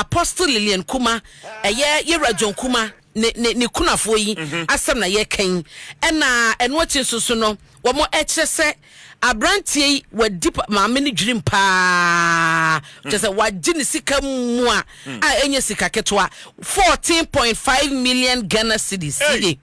Apostle Lillian Kuma yera John Kuma ne kunafo yi asem na ye kan eno chinsusu no wo mo echese abrantie wadi maame ne dwirim pa just wadi ne sika mu a enye sika ketwa 14.5 million Ghana cedis cedi.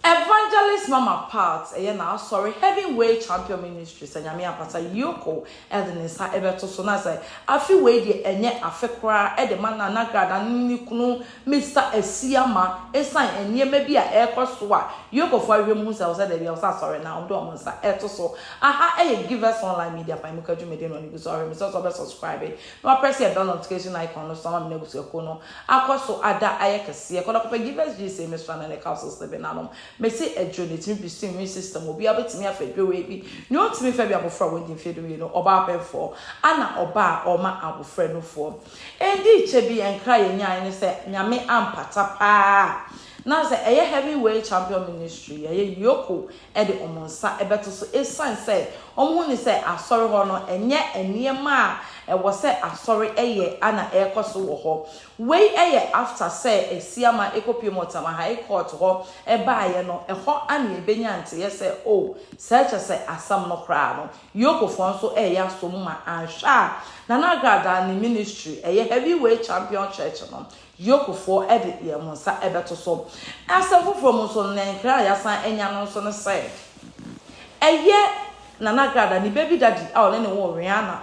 Evangelist Mama Parts now sorry heavyweight champion ministry sanyame apata yoko edenisa ebeto so na say afi we de enye afekora edema na Agradaa ni kunu Mr. Esiama esan enye ma bi a ekoso a yoko for awemu say say de bi sorry na odo mo sa eto so aha give us online media pa imukaju media no ni sorry me so subscribe no press the bell notification icon no so am na busuako no akoso ada ayekese kono ko give us say Mr. na council stebe na no me say edronate me be immune system obi abetimi afedwe we bi no timi fa bi abofra we din fedo we no oba apefo ana oba oma abofra no fo endi che bi enkra ye nyan ni say nyame ampata pa na say eye heavyweight champion ministry eye yoko e de omonsa ebeto so esan say omo ni say asori ho no enye eniema a was say asori eye ana ekoso wo ho we eye after say Esiama ekopie ma high court ho e baaye no e ho ana ebenya nte ye say oh such as say asam no kra no yoko fon so eye asomma anhwa na Agradaa ni ministry eye heavyweight champion church no yoko for edit ye monsa ebeto so asafo from so nenkra ya san enya no so no say eye na Agradaa ni baby daddy a one ne wo Rihanna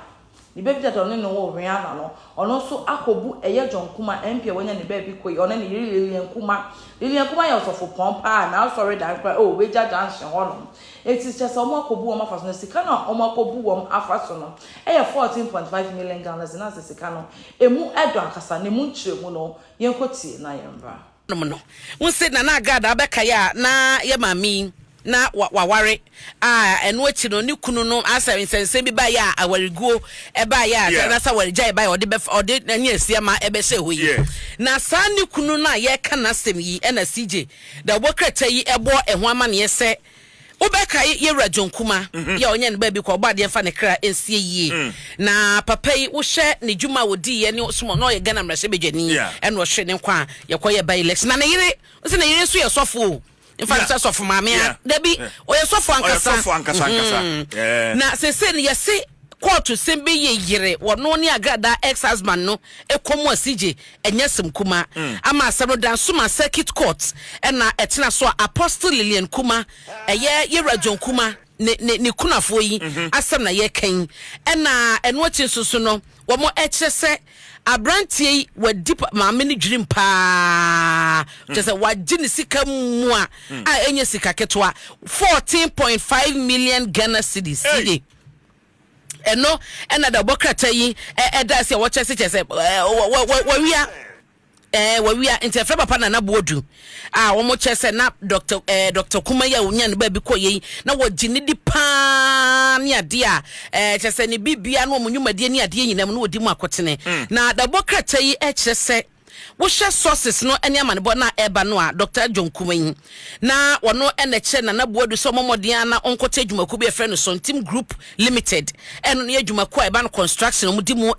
ni baby daddy one ne wo Rihanna no ono so akobu eye John Kuma MP wonya ne baby koyi one ne Lillian Kuma ya osofo pompa na sorry that oh we just dance hono it is just omo akobu omo afaso no sika na omo akobu omo afaso no eye 14.5 million Ghana na sika no emu edo akasa ne mu nchiremu no yenkotie na yemba no won na Agradaa abeka ya na ye mami na waware eno achi no ni kunu no asa nsense bi ba ya awariguo e ba ya na sa warija e ba ode na nya Esiama e be hye hoyi na sa ni kunu na ye ka na sem yi e na CJ da bokrata yi ebo eho ama ne se obeka ye John Kuma ya onye ne ba bi ko ba de fa ne kra ensie yi na papa yi wo hye ne djuma wodi ye ne somo no ye Ghana mrase bedwani eno hye ne kwa ye koye ba election na ne yire nse ne yire so ye sofo in fact so for mamia debi o ye so for ankasa na se ne ye se court sembe ye yire wono ne Agradaa Ex husband no ekomo CJ enyesem Kuma ama asem dan suma circuit court na etena so Apostle Lillian Kuma ye John Kuma ne kunafo yi asem na ye kan na eno chinsusu no wo mo echese abrantie wadi maame ne dwirim pa just wadi ne sika mu a enye sika ketwa 14.5 million Ghana cedis cedi eno da bokrata yi da se wo chese wawia interfere papa na Boadu wo mo chese na Dr. Kuma ya wonya ne ba bi koyi na wogini di pa ne ade a chese ne bibia na wo nyumade ne ade nyinam na wodi mu akotene na da bokrata yi chese wo hye sources no ene amanebo na eba no a Dr. John Kuma yi na wono ene che na Boadu so momodian na onkote adwumaku bi efre no Sontim Group Limited eno ne adwumaku a eba no construction mo di mu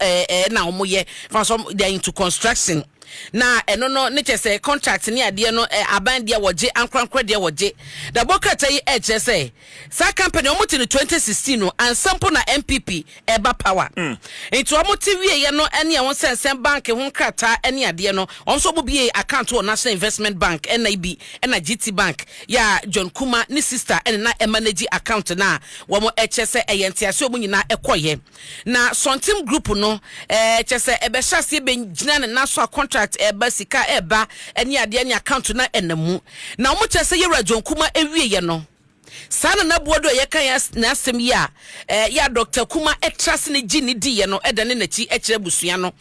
na wo ye fa so they into construction na eno no ne chese contract ni ade no aban de woje ankrankra de woje da bokata yi chese sa company omuti no 2016 no ansampo na MPP eba power into omuti wie ye no ene won sense bank ho krata ene ade no onso bobie account o National Investment Bank NIB na GT Bank ya John Kuma ni sister ene na manage account na wo mo chese eyentiase omunyina ekoye na Sontim Group no chese ebe hyase be gina ne na so contract eba sika eba eni ade eni account na enamu na omo chese ye John Kuma ewie ye no sana na Boadu ye kan ya na asem ya ya Dr. Kuma trust ne gini di ye no edane na chi ekire busua no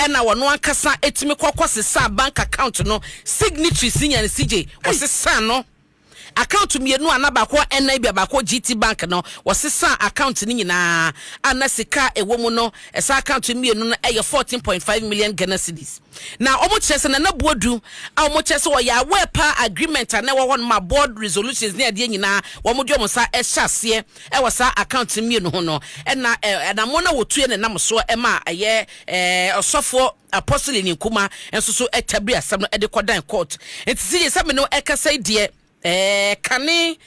na wono ankasa etimi kwakwa sesa bank account no signatory sinya ne CJ osesa no account mienu anabako NIB abako GT Bank no wasesa account ni nyina anasika ewo mu no esa account mienu no 14.5 million Ghana cedis na omo chese na Boadu a omo chese wo ya wepa agreement na wo won ma board resolutions ne ade nyina wo mo de omo sa ehase wasa account mienu ho no na mo na wotue ne nam so ma aye osofo apostle ni kuma enso so etabri asam no de kodan court enti se me no ekasa die kane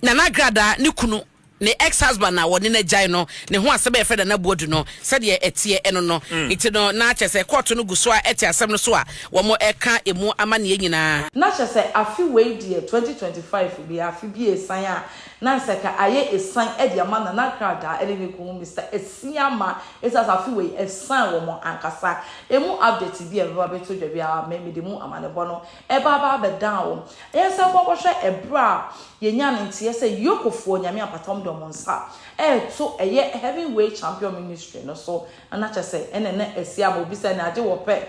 na Agradaa ni kunu ne ex-husband na woni na jai no ne ho asebe e feda na Boadu no se de etie eno no iti no na chese court no guso a eti asem no so a wo mo eka emu amane nyina na chese afi we die 2025 bi afi bi esan a na seka aye esan e de ama na Agradaa ele ne ko Mr. Esiama esas afi we esan wo mo ankasa emu update bi e ba beto dwa bi a me de mu amane bo no e ba be down wo yesa bo hwe ebra yenya ne ntie se yokofo nyame apatom do monsa to eye heavyweight champion ministry no so na chese enene Esiama obi se na age wo pe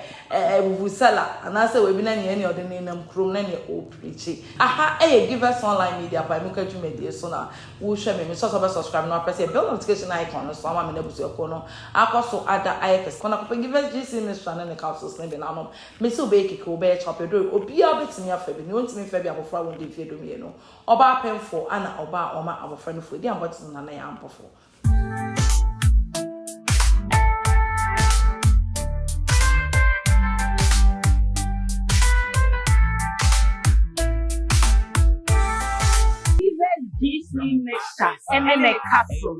vuvusala ana se we bi na ne odene nam krom na ne o preach aha givers online media by muka dwumedie so na wo hwe me so subscribe na press bell notification icon no so ama me na busu ko no akoso ada Ex kona ko givers GC ministry na ne councils na be na no me se obe kike obe chop do obi a betimi afa bi ne ontimi fa bi abofra won de fie do me no oba penfo ana oba oma abofra no fo di amboti na ya ampofo DC mixer, and then a capsule.